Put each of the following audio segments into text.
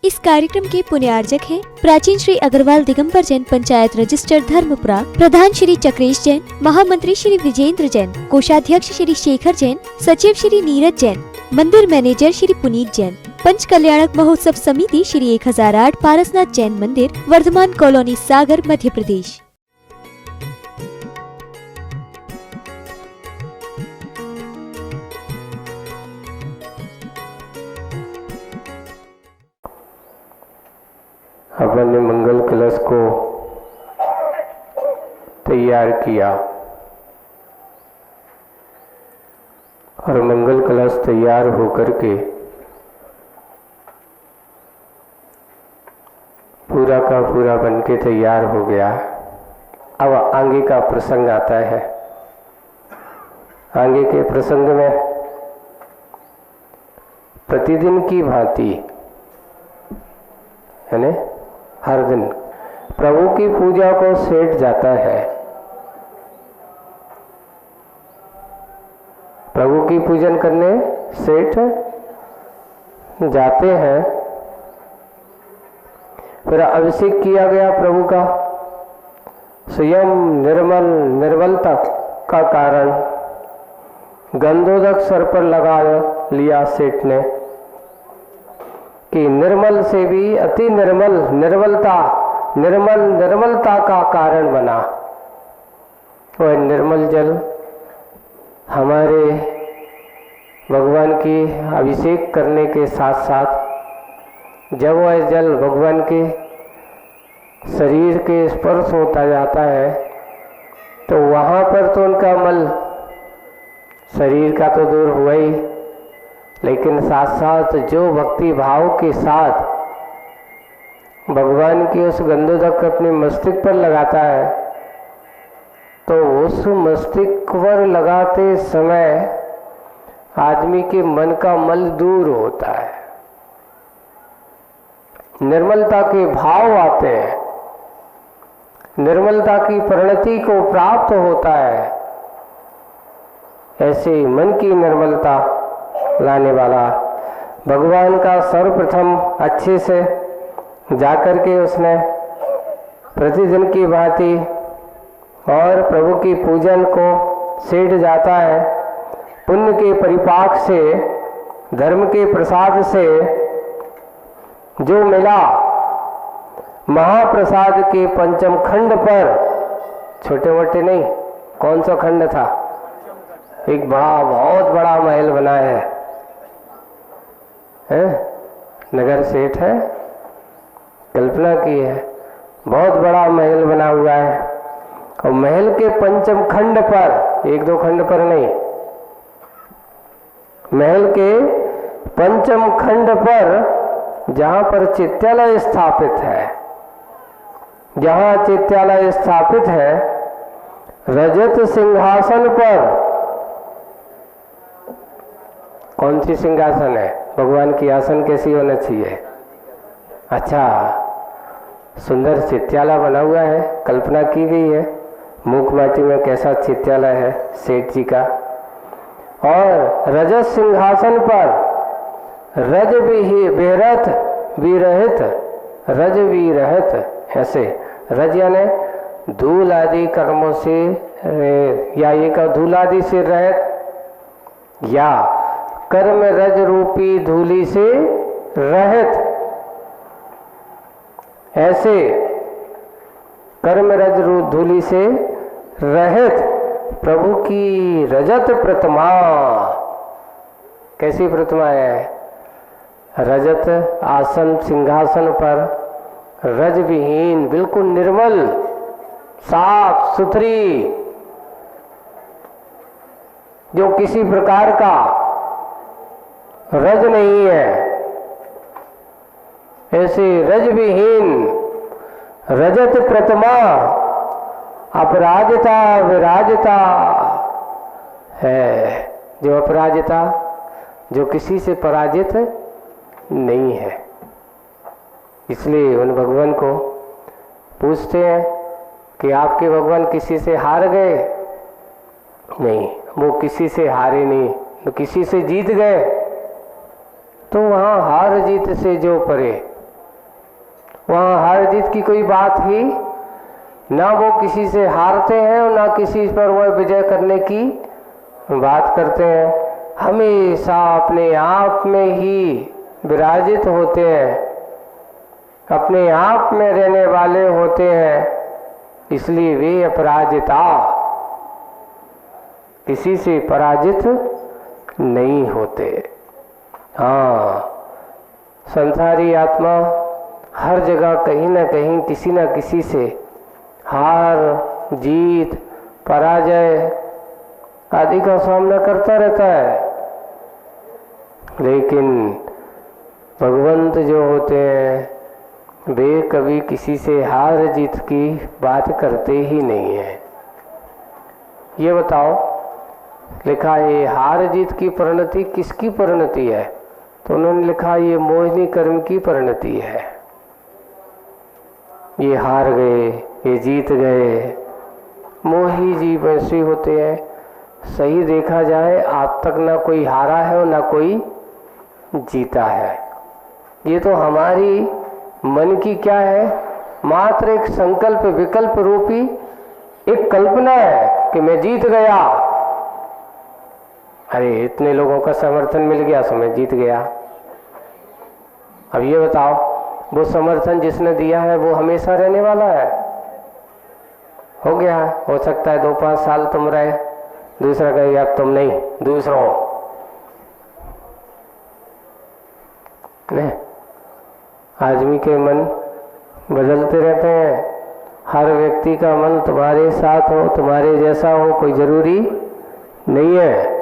इस कार्यक्रम के पुण्यार्जक हैं प्राचीन श्री अग्रवाल दिगंबर जैन पंचायत रजिस्टर धर्मपुरा, प्रधान श्री चक्रेश जैन, महामंत्री श्री विजेंद्र जैन, कोषाध्यक्ष श्री शेखर जैन, सचिव श्री नीरज जैन, मंदिर मैनेजर श्री पुनीत जैन, पंच कल्याणक महोत्सव समिति श्री 1008 पारसनाथ जैन मंदिर, वर्धमान कॉलोनी, सागर, मध्य प्रदेश। अपन ने मंगल कलश को तैयार किया और मंगल कलश तैयार होकर के पूरा का पूरा बन के तैयार हो गया। अब आगे का प्रसंग आता है। आगे के प्रसंग में प्रतिदिन की भांति यानी हर दिन प्रभु की पूजा को सेठ जाता है। प्रभु की पूजन करने सेठ जाते हैं। फिर अभिषेक किया गया प्रभु का। स्वयं निर्मलता का कारण गंधोदक सर पर लगा लिया सेठ ने कि निर्मल से भी अति निर्मलता का कारण बना। वह निर्मल जल हमारे भगवान की अभिषेक करने के साथ साथ जब वह जल भगवान के शरीर के स्पर्श होता जाता है तो वहाँ पर तो उनका मल शरीर का तो दूर हुआ ही, लेकिन साथ साथ जो भक्ति भाव के साथ भगवान की उस गंधोदक अपने मस्तिष्क पर लगाता है तो उस मस्तिष्क पर लगाते समय आदमी के मन का मल दूर होता है, निर्मलता के भाव आते हैं, निर्मलता की परिणति को प्राप्त होता है। ऐसे मन की निर्मलता लाने वाला भगवान का सर्वप्रथम अच्छे से जाकर के उसने प्रतिदिन की भांति और प्रभु की पूजन को सेठ जाता है। पुण्य के परिपाक से, धर्म के प्रसाद से जो मिला महाप्रसाद के पंचम खंड पर, छोटे मोटे नहीं, कौन सा खंड था, एक बहुत बड़ा महल बना है, नगर सेठ है, कल्पना की है, बहुत बड़ा महल बना हुआ है। और महल के पंचम खंड पर, एक दो खंड पर नहीं, महल के पंचम खंड पर जहां पर चित्यालय स्थापित है, जहां चित्यालय स्थापित है, रजत सिंहासन पर, कौन सी सिंहासन है, भगवान की आसन कैसी होना चाहिए, अच्छा सुंदर चित्यालय बना हुआ है, कल्पना की गई है मूक माटी में कैसा चित्यालय है सेठ जी का। और रजत सिंहासन पर रज विरहित, ऐसे रज यानी धूल आदि कर्मों से, या ये का धूल आदि से रहित, या कर्म रज रूपी धूलि से रहित, ऐसे कर्म रज धूलि से रहित प्रभु की रजत प्रतिमा। कैसी प्रतिमा है, रजत आसन सिंहासन पर, रज विहीन, बिल्कुल निर्मल साफ सुथरी, जो किसी प्रकार का रज नहीं है, ऐसे रज विहीन रजत प्रतिमा अपराजिता विराजिता है, जो अपराजिता, जो किसी से पराजित नहीं है। इसलिए उन भगवान को पूछते हैं कि आपके भगवान किसी से हार गए? नहीं, वो किसी से हारे नहीं, तो किसी से जीत गए। तो वहाँ हार जीत से जो परे वहाँ हार जीत की कोई बात ही ना, वो किसी से हारते हैं और ना किसी पर वह विजय करने की बात करते हैं। हमेशा अपने आप में ही विराजित होते हैं, अपने आप में रहने वाले होते हैं, इसलिए वे अपराजिता, किसी से पराजित नहीं होते। हाँ, संसारी आत्मा हर जगह कहीं ना कहीं किसी न किसी से हार जीत पराजय आदि का सामना करता रहता है, लेकिन भगवंत जो होते हैं वे कभी किसी से हार जीत की बात करते ही नहीं है। ये बताओ, लिखा है हार जीत की परिणति किसकी परिणति है? तो उन्होंने लिखा ये मोहिनी कर्म की परिणति है। ये हार गए, ये जीत गए, मोही जीव ऐसे होते हैं। सही देखा जाए आज तक ना कोई हारा है और ना कोई जीता है। ये तो हमारी मन की क्या है, मात्र एक संकल्प विकल्प रूपी एक कल्पना है कि मैं जीत गया। अरे इतने लोगों का समर्थन मिल गया तो मैं जीत गया। अब ये बताओ, वो समर्थन जिसने दिया है वो हमेशा रहने वाला है? हो गया, हो सकता है 2-5 साल तुम रहे, दूसरा कहेगा अब तुम नहीं, दूसरों नहीं। आदमी के मन बदलते रहते हैं। हर व्यक्ति का मन तुम्हारे साथ हो, तुम्हारे जैसा हो, कोई जरूरी नहीं है।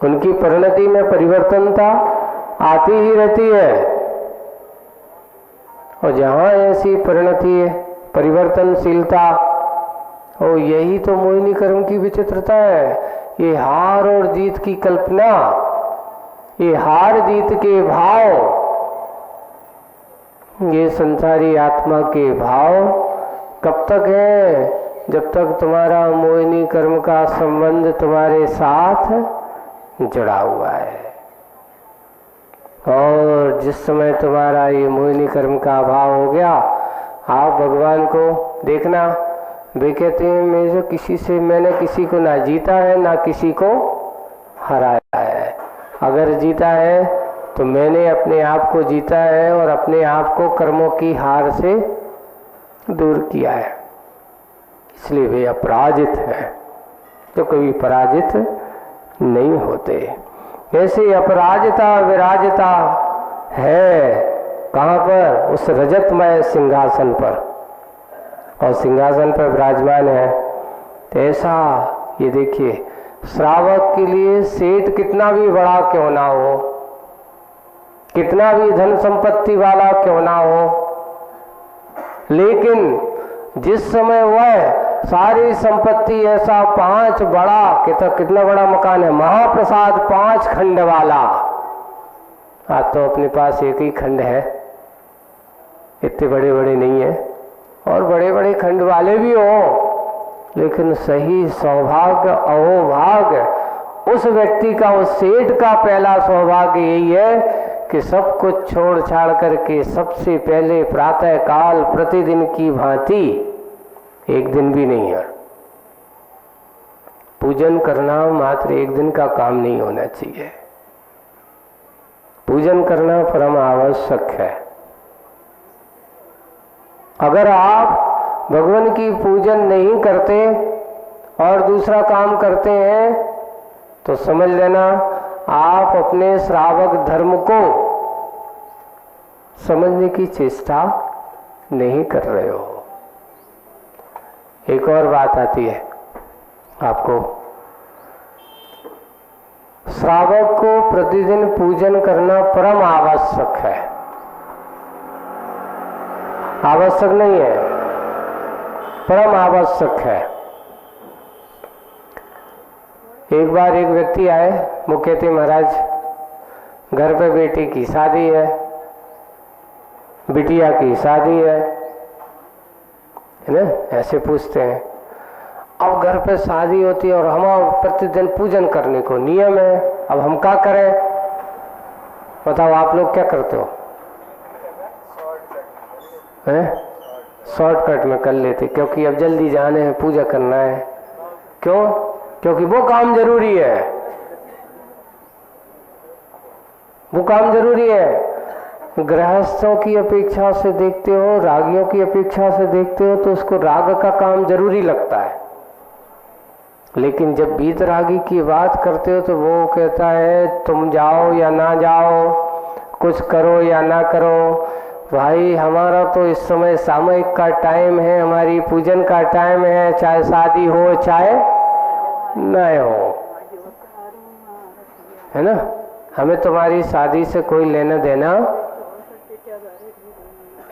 उनकी परिणति में परिवर्तनता आती ही रहती है, और जहाँ ऐसी परिणति परिवर्तनशीलता हो, यही तो मोहिनी कर्म की विचित्रता है। ये हार और जीत की कल्पना, ये हार जीत के भाव, ये संसारी आत्मा के भाव कब तक है? जब तक तुम्हारा मोहिनी कर्म का संबंध तुम्हारे साथ जुड़ा हुआ है। और जिस समय तुम्हारा ये मोहिनी कर्म का अभाव हो गया, आप भगवान को देखना, वे कहते हैं मैंने किसी को ना जीता है ना किसी को हराया है। अगर जीता है तो मैंने अपने आप को जीता है और अपने आप को कर्मों की हार से दूर किया है, इसलिए वे अपराजित हैं, तो कभी पराजित नहीं होते। ऐसे अपराजिता विराजिता है कहाँ पर? उस रजतमय सिंहासन पर, और सिंहासन पर विराजमान है। तो ऐसा ये देखिए, श्रावक के लिए सेठ कितना भी बड़ा क्यों ना हो, कितना भी धन संपत्ति वाला क्यों ना हो, लेकिन जिस समय वह सारी संपत्ति ऐसा 5 बड़ा, कितना बड़ा मकान है, महाप्रसाद 5 खंड वाला, आज तो अपने पास एक ही खंड है, इतने बड़े बड़े नहीं है, और बड़े बड़े खंड वाले भी हो, लेकिन सही सौभाग्य अहोभाग्य उस व्यक्ति का, उस सेठ का पहला सौभाग्य यही है कि सब कुछ छोड़ छाड़ करके सबसे पहले प्रातः काल प्रतिदिन की भांति, एक दिन भी नहीं है, पूजन करना मात्र एक दिन का काम नहीं होना चाहिए। पूजन करना परम आवश्यक है। अगर आप भगवान की पूजन नहीं करते और दूसरा काम करते हैं तो समझ लेना आप अपने श्रावक धर्म को समझने की चेष्टा नहीं कर रहे हो। एक और बात आती है आपको, श्रावक को प्रतिदिन पूजन करना परम आवश्यक है। आवश्यक नहीं है, परम आवश्यक है। एक बार एक व्यक्ति आए, वो कहते महाराज घर पे बेटी की शादी है, बिटिया की शादी है ना, ऐसे पूछते हैं। अब घर पे शादी होती है और हम प्रतिदिन पूजन करने को नियम है, अब हम क्या करें? बताओ आप लोग क्या करते हो? हैं, शॉर्टकट में कर लेते, क्योंकि अब जल्दी जाने हैं, पूजा करना है। क्यों? क्योंकि वो काम जरूरी है, वो काम जरूरी है। गृहस्थों की अपेक्षा से देखते हो, रागियों की अपेक्षा से देखते हो तो उसको राग का काम जरूरी लगता है। लेकिन जब वीतरागी की बात करते हो तो वो कहता है तुम जाओ या ना जाओ, कुछ करो या ना करो। भाई हमारा तो इस समय सामयिक का टाइम है, हमारी पूजन का टाइम है, चाहे शादी हो चाहे न हो, है ना। हमें तुम्हारी शादी से कोई लेना देना,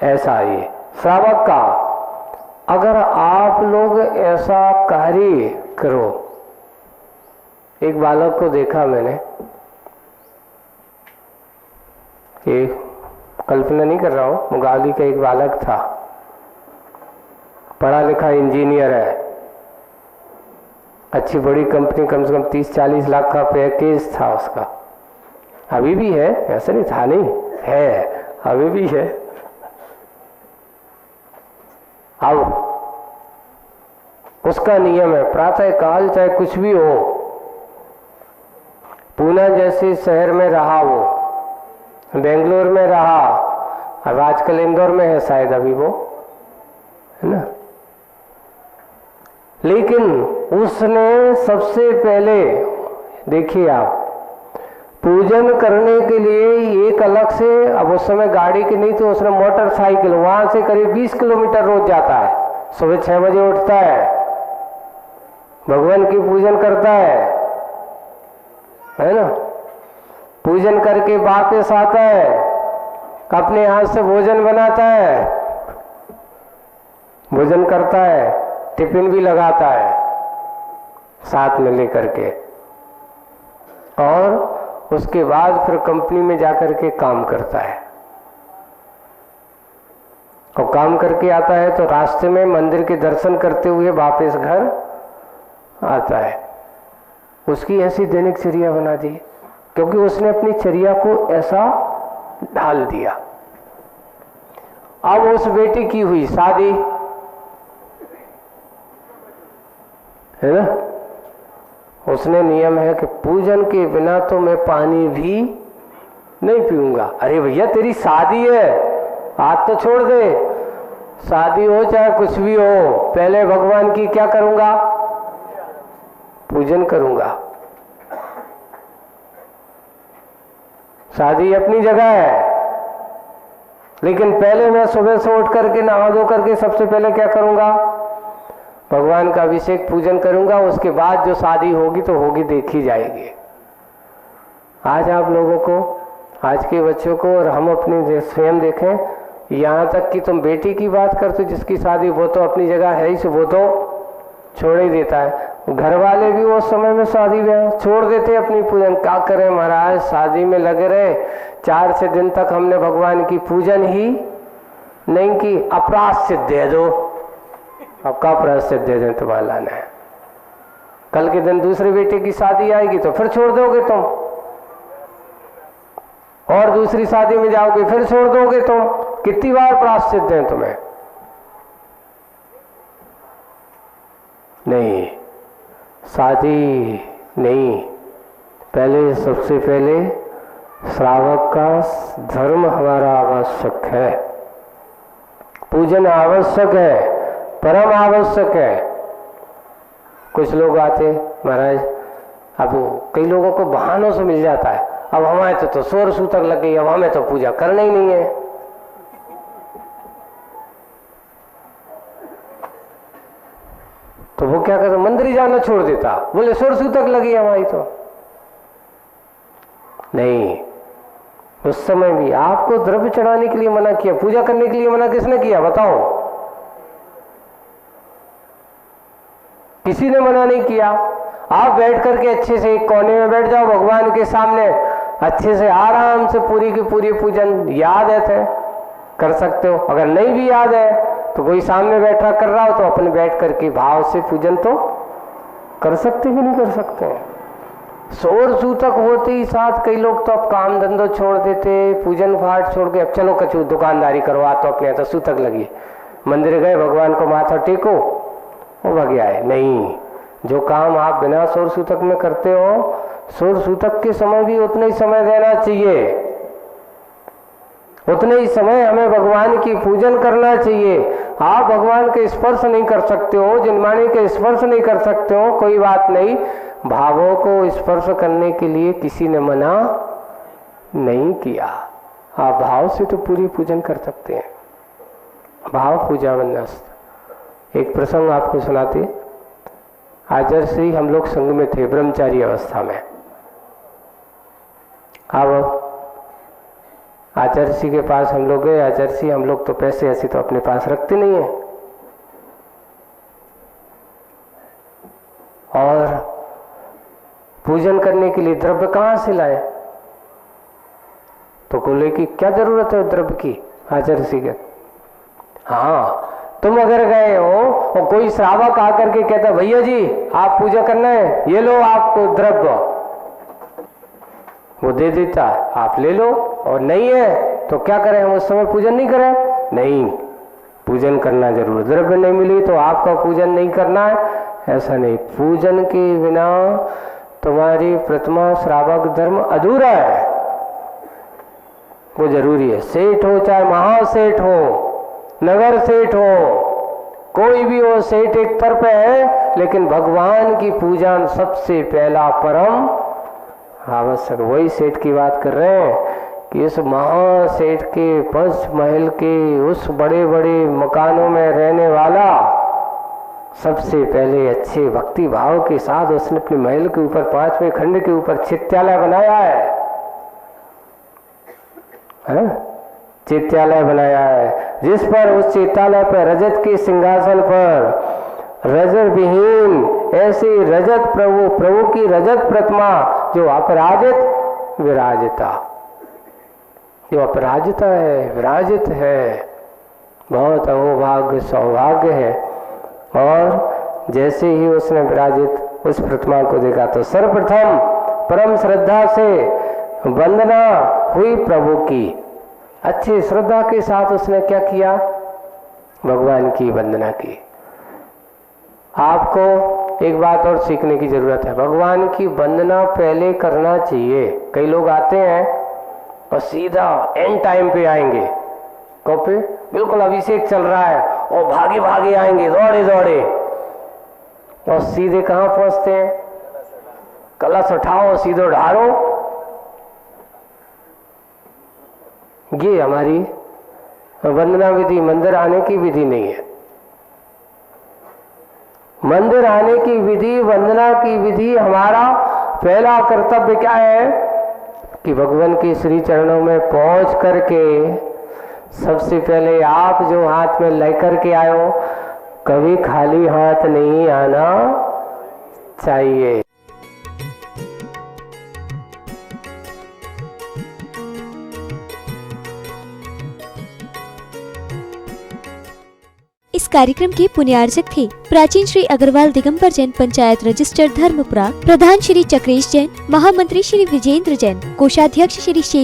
ऐसा ही श्रावक का। अगर आप लोग ऐसा कार्य करो, एक बालक को देखा मैंने, एक कल्पना नहीं कर रहा हूँ, मुगाली का एक बालक था, पढ़ा लिखा इंजीनियर है, अच्छी बड़ी कंपनी, कम से कम 30-40 लाख का पैकेज था उसका। अभी भी है, ऐसा नहीं था, नहीं है, अभी भी है। अब उसका नियम है प्रातः काल चाहे कुछ भी हो, पूना जैसे शहर में रहा, वो बेंगलोर में रहा, अब आजकल इंदौर में है शायद अभी वो, है ना। लेकिन उसने सबसे पहले, देखिए आप, पूजन करने के लिए एक अलग से, अब उस समय गाड़ी की नहीं तो उसने मोटरसाइकिल, वहां से करीब 20 किलोमीटर रोज जाता है। सुबह 6 बजे उठता है, भगवान की पूजन करता है ना। पूजन करके वापस आता है, अपने हाथ से भोजन बनाता है, भोजन करता है, टिफिन भी लगाता है साथ में लेकर के, और उसके बाद फिर कंपनी में जाकर के काम करता है। और काम करके आता है तो रास्ते में मंदिर के दर्शन करते हुए वापस घर आता है। उसकी ऐसी दैनिक चर्या बना दी, क्योंकि उसने अपनी चर्या को ऐसा ढाल दिया। अब उस बेटी की हुई शादी, है ना। उसने नियम है कि पूजन के बिना तो मैं पानी भी नहीं पीऊंगा। अरे भैया तेरी शादी है, आज तो छोड़ दे, शादी हो चाहे कुछ भी हो, पहले भगवान की क्या करूंगा, पूजन करूंगा। शादी अपनी जगह है, लेकिन पहले मैं सुबह से उठ करके नहा धो करके सबसे पहले क्या करूंगा, भगवान का अभिषेक पूजन करूंगा। उसके बाद जो शादी होगी तो होगी, देखी जाएगी। आज आप लोगों को, आज के बच्चों को, और हम अपनी स्वयं देखें, यहाँ तक कि तुम बेटी की बात करते, जिसकी शादी, वो तो अपनी जगह है ही, वो तो छोड़ ही देता है। घर वाले भी उस समय में शादी में छोड़ देते अपनी पूजन। क्या करें महाराज, शादी में लगे रहे, 4-6 दिन तक हमने भगवान की पूजन ही नहीं की, अपराश्चित दे दो। अब का प्रायश्चित दे दें तुम्हारा लाना है, कल के दिन दूसरे बेटे की शादी आएगी तो फिर छोड़ दोगे तुम, और दूसरी शादी में जाओगे फिर छोड़ दोगे तुम। कितनी बार प्रायश्चित दें तुम्हें? नहीं, शादी नहीं, पहले सबसे पहले श्रावक का धर्म हमारा आवश्यक है, पूजन आवश्यक है, परम आवश्यक है। कुछ लोग आते, महाराज अब कई लोगों को बहानों से मिल जाता है, अब हमारे तो 100 सूतक लग गई, अब हमें तो पूजा करना ही नहीं है। तो वो क्या करता, मंदिर ही जाना छोड़ देता, बोले 100 सूतक लगी हमारी तो नहीं। उस समय भी आपको द्रव्य चढ़ाने के लिए मना किया, पूजा करने के लिए मना किसने किया बताओ? किसी ने मना नहीं किया। आप बैठ करके अच्छे से एक कोने में बैठ जाओ, भगवान के सामने अच्छे से आराम से पूरी की पूरी पूजन याद है तो कर सकते हो। अगर नहीं भी याद है तो कोई सामने बैठा कर रहा हो तो अपने बैठ करके भाव से पूजन तो कर सकते कि नहीं कर सकते हैं? सोर सूतक होते ही साथ कई लोग तो अब काम धंधो छोड़ देते, पूजन पाठ छोड़ के अब चलो कछु दुकानदारी करवा, तो अपने तो सूतक लगी, मंदिर गए, भगवान को माथा टेको, वो भग आए। नहीं, जो काम आप बिना सोर सूतक में करते हो, सोर सूतक के समय भी उतना ही समय देना चाहिए, उतने ही समय हमें भगवान की पूजन करना चाहिए। आप भगवान के स्पर्श नहीं कर सकते हो, जिनवाणी के स्पर्श नहीं कर सकते हो, कोई बात नहीं, भावों को स्पर्श करने के लिए किसी ने मना नहीं किया। आप भाव से तो पूरी पूजन कर सकते हैं, भाव पूजा वन्यस्त। एक प्रसंग आपको सुनाते। आचार्य श्री हम लोग संघ में थे, ब्रह्मचारी अवस्था में। अब आचार्य श्री के पास हम लोग गए। आचार्य श्री, हम लोग तो पैसे ऐसे तो अपने पास रखते नहीं है, और पूजन करने के लिए द्रव्य कहाँ से लाए? तो बोले कि क्या जरूरत है द्रव्य की? आचार्य श्री के, हाँ, तुम अगर गए हो और कोई श्रावक आकर के कहता भैया जी आप पूजा करना है, ये लो आपको द्रव्य, वो दे देता, आप ले लो, और नहीं है तो क्या करें, हम उस समय पूजन नहीं करें? नहीं, पूजन करना जरूर। द्रव्य नहीं मिली तो आपका पूजन नहीं करना है, ऐसा नहीं। पूजन के बिना तुम्हारी प्रतिमा श्रावक धर्म अधूरा है, वो जरूरी है। सेठ हो चाहे महासेठ हो, नगर सेठ हो, कोई भी हो, सेठ एक तरफ है, लेकिन भगवान की पूजा सबसे पहला परम आवश्यक। वही सेठ की बात कर रहे हैं कि इस महासेठ के पंच महल के उस बड़े बड़े मकानों में रहने वाला सबसे पहले अच्छे भक्ति भाव के साथ उसने अपने महल के ऊपर 5वें खंड के ऊपर चित्यालय बनाया है, चित्यालय बनाया है, जिस पर उस चित्यालय पर रजत के सिंहासन पर रजत विहीन ऐसी रजत प्रभु की रजत प्रतिमा जो अपराजित विराजिता, जो अपराजिता है, विराजित है, बहुत अहोभाग्य सौभाग्य है। और जैसे ही उसने विराजित उस प्रतिमा को देखा तो सर्वप्रथम परम श्रद्धा से वंदना हुई प्रभु की। अच्छी श्रद्धा के साथ उसने क्या किया? भगवान की वंदना की। आपको एक बात और सीखने की जरूरत है, भगवान की वंदना पहले करना चाहिए। कई लोग आते हैं और सीधा एंड टाइम पे आएंगे, कब पे? बिल्कुल अभिषेक चल रहा है और भागे भागे आएंगे, दौड़े दौड़े, और सीधे कहाँ पहुंचते हैं? कलश उठाओ, सीधे ढारो। ये हमारी वंदना विधि, मंदिर आने की विधि नहीं है। मंदिर आने की विधि, वंदना की विधि, हमारा पहला कर्तव्य क्या है कि भगवान के श्री चरणों में पहुंच करके सबसे पहले आप जो हाथ में लेकर के आयो, कभी खाली हाथ नहीं आना चाहिए। इस कार्यक्रम के पुण्यार्जक थे प्राचीन श्री अग्रवाल दिगंबर जैन पंचायत रजिस्टर धर्मपुरा, प्रधान श्री चक्रेश जैन, महामंत्री श्री विजेंद्र जैन, कोषाध्यक्ष श्री शेखर